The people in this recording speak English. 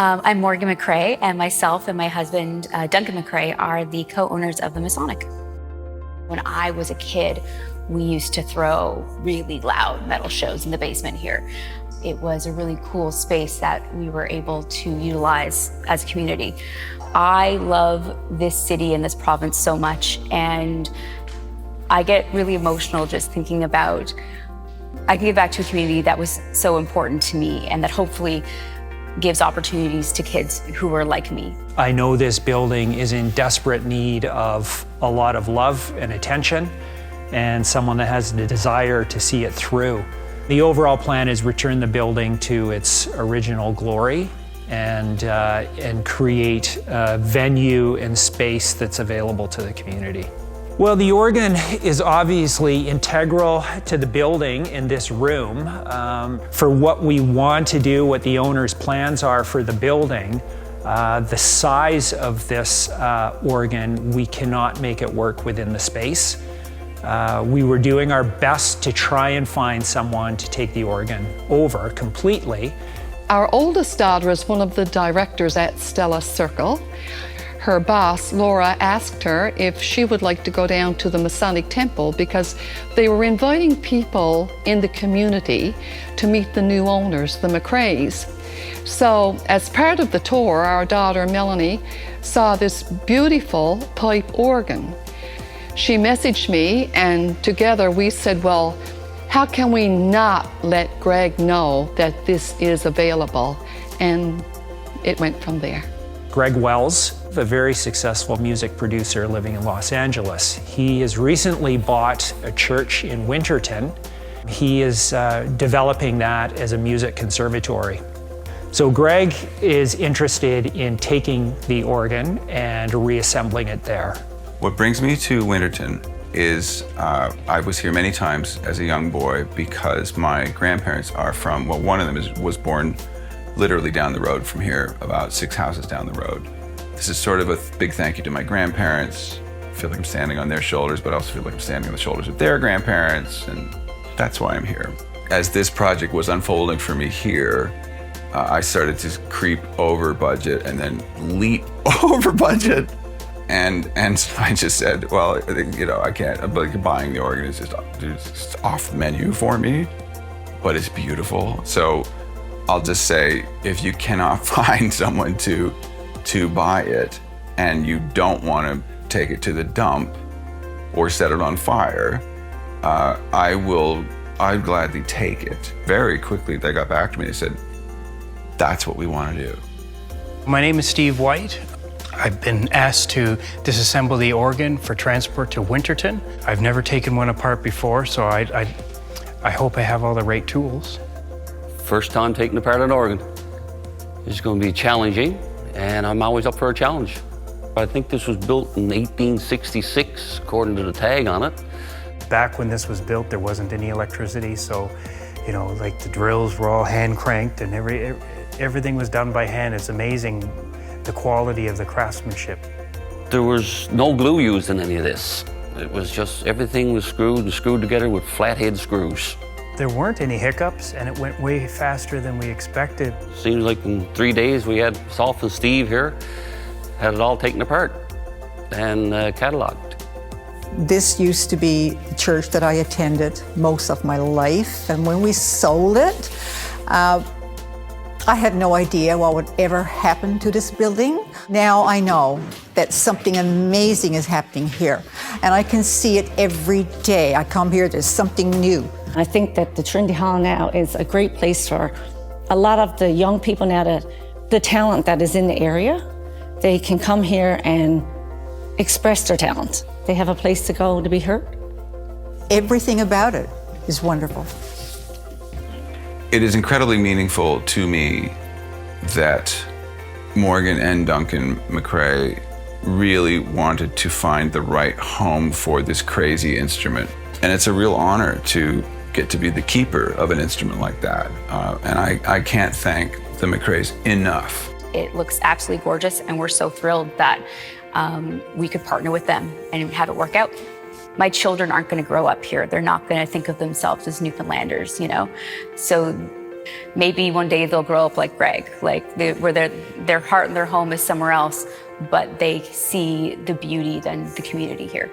I'm Morgan McCrae, and myself and my husband, Duncan McCrae, are the co-owners of the Masonic. When I was a kid, we used to throw really loud metal shows in the basement here. It was a really cool space that we were able to utilize as a community. I love this city and this province so much, and I get really emotional just thinking about, I can give back to a community that was so important to me and that hopefully gives opportunities to kids who are like me. I know this building is in desperate need of a lot of love and attention, and someone that has the desire to see it through. The overall plan is return the building to its original glory and create a venue and space that's available to the community. Well, the organ is obviously integral to the building in this room. For what we want to do, what the owner's plans are for the building, the size of this organ, we cannot make it work within the space. We were doing our best to try and find someone to take the organ over completely. Our oldest daughter is one of the directors at Stella Circle. Her boss, Laura, asked her if she would like to go down to the Masonic Temple because they were inviting people in the community to meet the new owners, the McCraes. So as part of the tour, our daughter Melanie saw this beautiful pipe organ. She messaged me, and together we said, well, how can we not let Greg know that this is available? And it went from there. Greg Wells, a very successful music producer living in Los Angeles. He has recently bought a church in Winterton. He is developing that as a music conservatory. So Greg is interested in taking the organ and reassembling it there. What brings me to Winterton is I was here many times as a young boy because my grandparents are from, well, one of them was born literally down the road from here, about 6 houses down the road. This is sort of a big thank you to my grandparents. I feel like I'm standing on their shoulders, but I also feel like I'm standing on the shoulders of their grandparents, and that's why I'm here. As this project was unfolding for me here, I started to creep over budget and then leap over budget. And I just said, well, you know, I can't, like, buying the organ is just off the menu for me, but it's beautiful. So I'll just say, if you cannot find someone to buy it and you don't want to take it to the dump or set it on fire, I'd gladly take it. Very quickly, they got back to me and said, that's what we want to do. My name is Steve White. I've been asked to disassemble the organ for transport to Winterton. I've never taken one apart before, so I hope I have all the right tools. First time taking apart an organ. It's going to be challenging, and I'm always up for a challenge. I think this was built in 1866, according to the tag on it. Back when this was built, there wasn't any electricity, so, you know, like the drills were all hand cranked and everything was done by hand. It's amazing the quality of the craftsmanship. There was no glue used in any of this. It was just, everything was screwed together with flathead screws. There weren't any hiccups, and it went way faster than we expected. Seems like in 3 days we had Solf and Steve here, had it all taken apart and cataloged. This used to be the church that I attended most of my life, and when we sold it, I had no idea what would ever happen to this building. Now I know that something amazing is happening here, and I can see it every day. I come here, there's something new. I think that the Trinity Hall now is a great place for a lot of the young people now, the talent that is in the area. They can come here and express their talent. They have a place to go to be heard. Everything about it is wonderful. It is incredibly meaningful to me that Morgan and Duncan McCrae really wanted to find the right home for this crazy instrument. And it's a real honor to get to be the keeper of an instrument like that. And I can't thank the McCraes enough. It looks absolutely gorgeous, and we're so thrilled that we could partner with them and have it work out. My children aren't going to grow up here. They're not going to think of themselves as Newfoundlanders, you know? So Maybe one day they'll grow up like Greg, where their heart and their home is somewhere else, but they see the beauty and the community here.